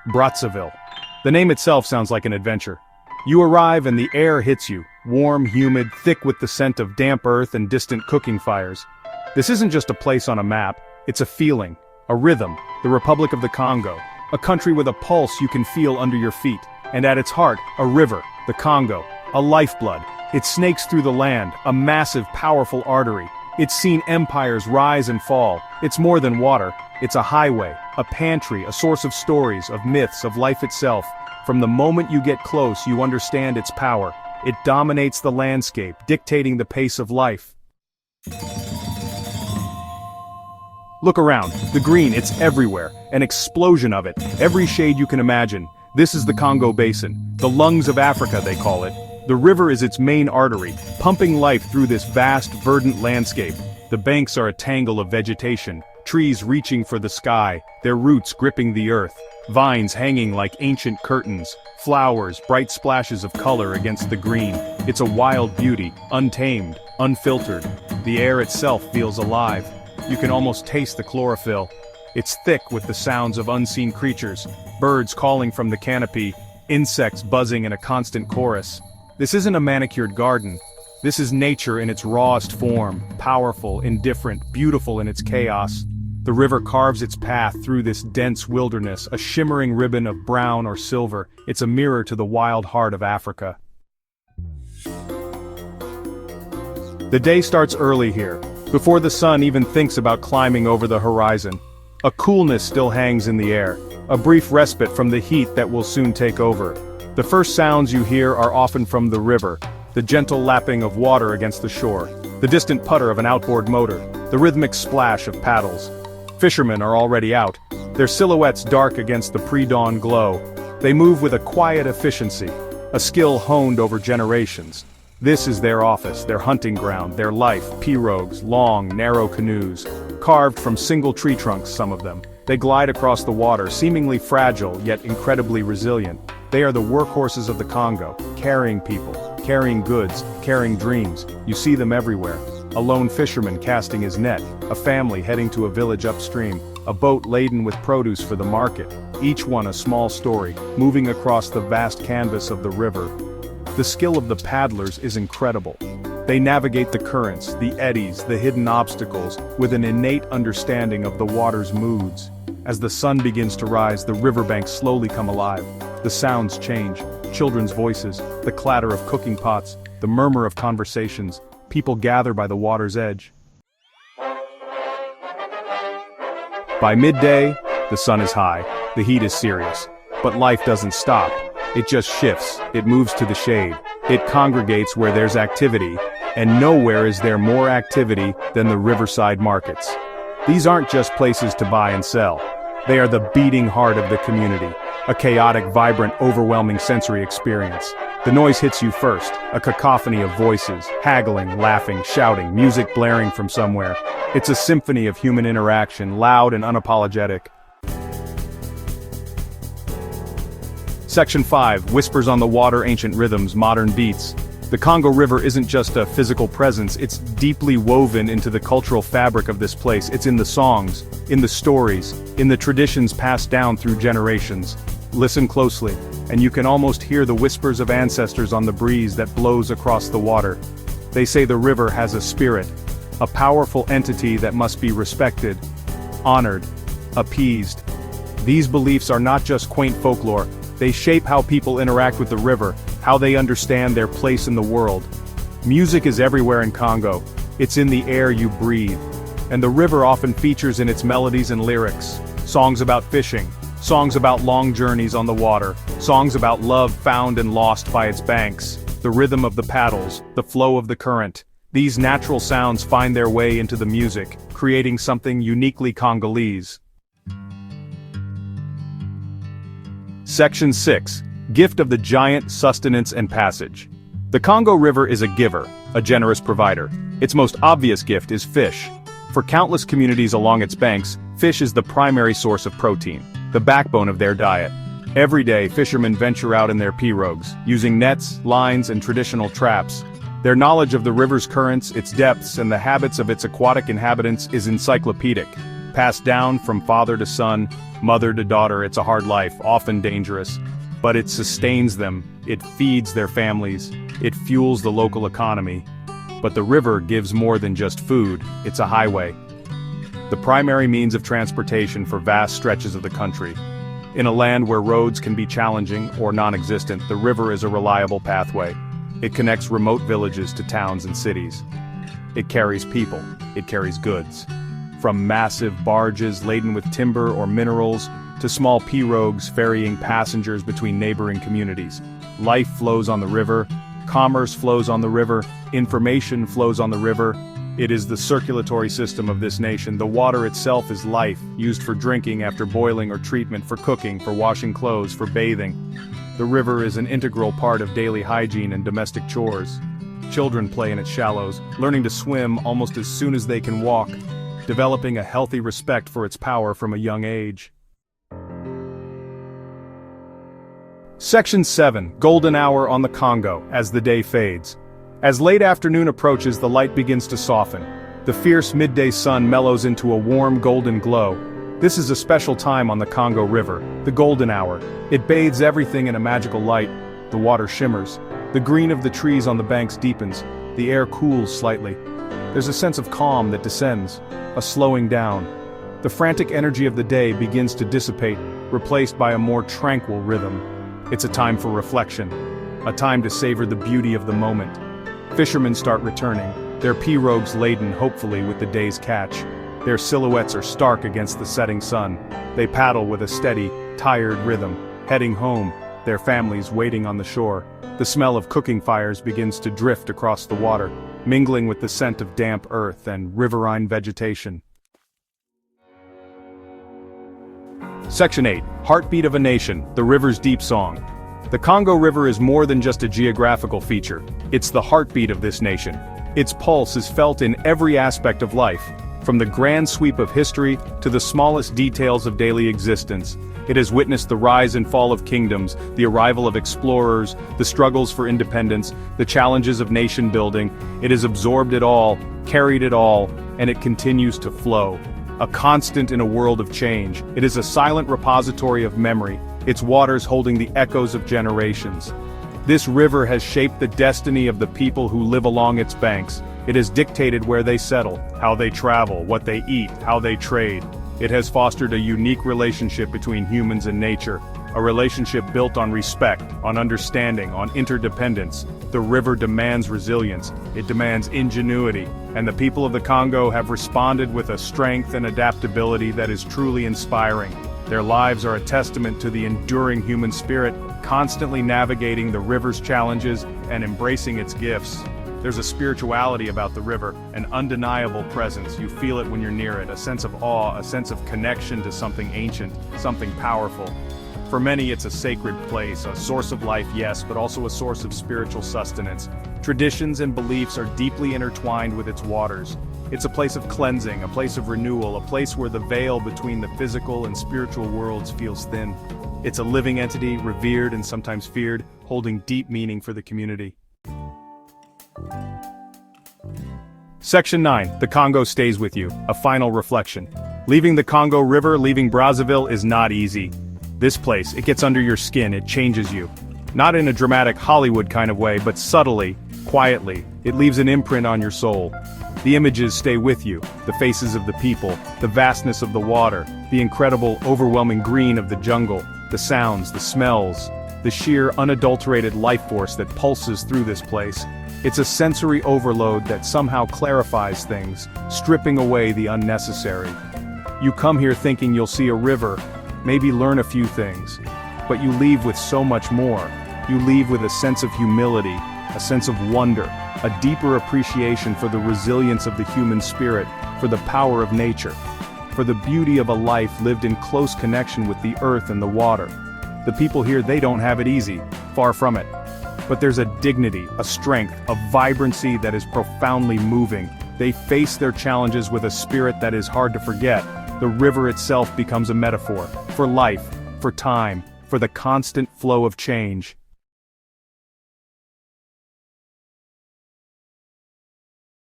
Brazzaville. The name itself sounds like an adventure. You arrive and the air hits you, warm, humid, thick with the scent of damp earth and distant cooking fires. This isn't just a place on a map, it's a feeling, a rhythm, the Republic of the Congo, a country with a pulse you can feel under your feet, and at its heart, a river, the Congo, a lifeblood. It snakes through the land, a massive, powerful artery. It's seen empires rise and fall. It's more than water, it's a highway, a pantry, a source of stories, of myths, of life itself. From the moment you get close, you understand its power. It dominates the landscape, dictating the pace of life. Look around, the green, it's everywhere, an explosion of it, every shade you can imagine. This is the Congo Basin, the lungs of Africa they call it. The river is its main artery, pumping life through this vast, verdant landscape. The banks are a tangle of vegetation, trees reaching for the sky, their roots gripping the earth, vines hanging like ancient curtains, flowers, bright splashes of color against the green. It's a wild beauty, untamed, unfiltered. The air itself feels alive. You can almost taste the chlorophyll. It's thick with the sounds of unseen creatures, birds calling from the canopy, insects buzzing in a constant chorus. This isn't a manicured garden. This is nature in its rawest form, powerful, indifferent, beautiful in its chaos. The river carves its path through this dense wilderness, a shimmering ribbon of brown or silver. It's a mirror to the wild heart of Africa. The day starts early here, before the sun even thinks about climbing over the horizon. A coolness still hangs in the air, a brief respite from the heat that will soon take over. The first sounds you hear are often from the river, the gentle lapping of water against the shore, the distant putter of an outboard motor, the rhythmic splash of paddles. Fishermen are already out, their silhouettes dark against the pre-dawn glow. They move with a quiet efficiency, a skill honed over generations. This is their office, their hunting ground, their life, pirogues, long, narrow canoes, carved from single tree trunks, some of them. They glide across the water, seemingly fragile, yet incredibly resilient. They are the workhorses of the Congo, carrying people, carrying goods, carrying dreams. You see them everywhere. A lone fisherman casting his net, a family heading to a village upstream, a boat laden with produce for the market, each one a small story, moving across the vast canvas of the river. The skill of the paddlers is incredible. They navigate the currents, the eddies, the hidden obstacles, with an innate understanding of the water's moods. As the sun begins to rise, the riverbanks slowly come alive. The sounds change, children's voices, the clatter of cooking pots, the murmur of conversations. People gather by the water's edge. By midday, the sun is high, the heat is serious. But life doesn't stop. It just shifts, it moves to the shade. It congregates where there's activity, and nowhere is there more activity than the riverside markets. These aren't just places to buy and sell. They are the beating heart of the community, a chaotic, vibrant, overwhelming sensory experience. The noise hits you first, a cacophony of voices, haggling, laughing, shouting, music blaring from somewhere. It's a symphony of human interaction, loud and unapologetic. Section 5, Whispers on the Water, Ancient Rhythms, Modern Beats. The Congo River isn't just a physical presence, it's deeply woven into the cultural fabric of this place. It's in the songs, in the stories, in the traditions passed down through generations. Listen closely, and you can almost hear the whispers of ancestors on the breeze that blows across the water. They say the river has a spirit, a powerful entity that must be respected, honored, appeased. These beliefs are not just quaint folklore, they shape how people interact with the river, how they understand their place in the world. Music is everywhere in Congo. It's in the air you breathe. And the river often features in its melodies and lyrics. Songs about fishing, songs about long journeys on the water, songs about love found and lost by its banks, the rhythm of the paddles, the flow of the current. These natural sounds find their way into the music, creating something uniquely Congolese. Section 6. Gift of the Giant, Sustenance and Passage. The Congo River is a giver, a generous provider. Its most obvious gift is fish. For countless communities along its banks, fish is the primary source of protein, the backbone of their diet. Every day, fishermen venture out in their pirogues, using nets, lines, and traditional traps. Their knowledge of the river's currents, its depths, and the habits of its aquatic inhabitants is encyclopedic. passed down from father to son, mother to daughter. It's a hard life, often dangerous. But it sustains them, it feeds their families, it fuels the local economy. But the river gives more than just food, it's a highway. The primary means of transportation for vast stretches of the country. In a land where roads can be challenging or non-existent, the river is a reliable pathway. It connects remote villages to towns and cities. It carries people, it carries goods. From massive barges laden with timber or minerals, to small pirogues ferrying passengers between neighboring communities. Life flows on the river, commerce flows on the river, information flows on the river. It is the circulatory system of this nation. The water itself is life, used for drinking after boiling or treatment, for cooking, for washing clothes, for bathing. The river is an integral part of daily hygiene and domestic chores. Children play in its shallows, learning to swim almost as soon as they can walk, developing a healthy respect for its power from a young age. Section 7. Golden Hour on the Congo, as the day fades. As late afternoon approaches, the light begins to soften. The fierce midday sun mellows into a warm golden glow. This is a special time on the Congo River, the golden hour. It bathes everything in a magical light. The water shimmers. The green of the trees on the banks deepens. The air cools slightly. There's a sense of calm that descends, a slowing down. The frantic energy of the day begins to dissipate, replaced by a more tranquil rhythm. It's a time for reflection, a time to savor the beauty of the moment. Fishermen start returning, their pirogues laden hopefully with the day's catch. Their silhouettes are stark against the setting sun. They paddle with a steady, tired rhythm, heading home, their families waiting on the shore. The smell of cooking fires begins to drift across the water, mingling with the scent of damp earth and riverine vegetation. Section 8. Heartbeat of a Nation, the River's Deep Song. The Congo River is more than just a geographical feature. It's the heartbeat of this nation. Its pulse is felt in every aspect of life, from the grand sweep of history to the smallest details of daily existence. It has witnessed the rise and fall of kingdoms, the arrival of explorers, the struggles for independence, the challenges of nation building. It has absorbed it all, carried it all, and it continues to flow. A constant in a world of change. It is a silent repository of memory, its waters holding the echoes of generations. This river has shaped the destiny of the people who live along its banks. It has dictated where they settle, how they travel, what they eat, how they trade. It has fostered a unique relationship between humans and nature, a relationship built on respect, on understanding, on interdependence. The river demands resilience, it demands ingenuity, and the people of the Congo have responded with a strength and adaptability that is truly inspiring. Their lives are a testament to the enduring human spirit, constantly navigating the river's challenges and embracing its gifts. There's a spirituality about the river, an undeniable presence. You feel it when you're near it, a sense of awe, a sense of connection to something ancient, something powerful. For many, it's a sacred place, a source of life, yes, but also a source of spiritual sustenance. Traditions and beliefs are deeply intertwined with its waters. It's a place of cleansing, a place of renewal, a place where the veil between the physical and spiritual worlds feels thin. It's a living entity, revered and sometimes feared, holding deep meaning for the community. Section 9. The Congo stays with you. A final reflection. Leaving the Congo River, leaving Brazzaville is not easy. This place, it gets under your skin, it changes you. Not in a dramatic Hollywood kind of way, but subtly, quietly, it leaves an imprint on your soul. The images stay with you, the faces of the people, the vastness of the water, the incredible, overwhelming green of the jungle, the sounds, the smells, the sheer, unadulterated life force that pulses through this place. It's a sensory overload that somehow clarifies things, stripping away the unnecessary. You come here thinking you'll see a river, maybe learn a few things, but you leave with so much more. You leave with a sense of humility, a sense of wonder, a deeper appreciation for the resilience of the human spirit, for the power of nature, for the beauty of a life lived in close connection with the earth and the water. The people here, they don't have it easy, far from it. But there's a dignity, a strength, a vibrancy that is profoundly moving. They face their challenges with a spirit that is hard to forget. The river itself becomes a metaphor for life, for time, for the constant flow of change.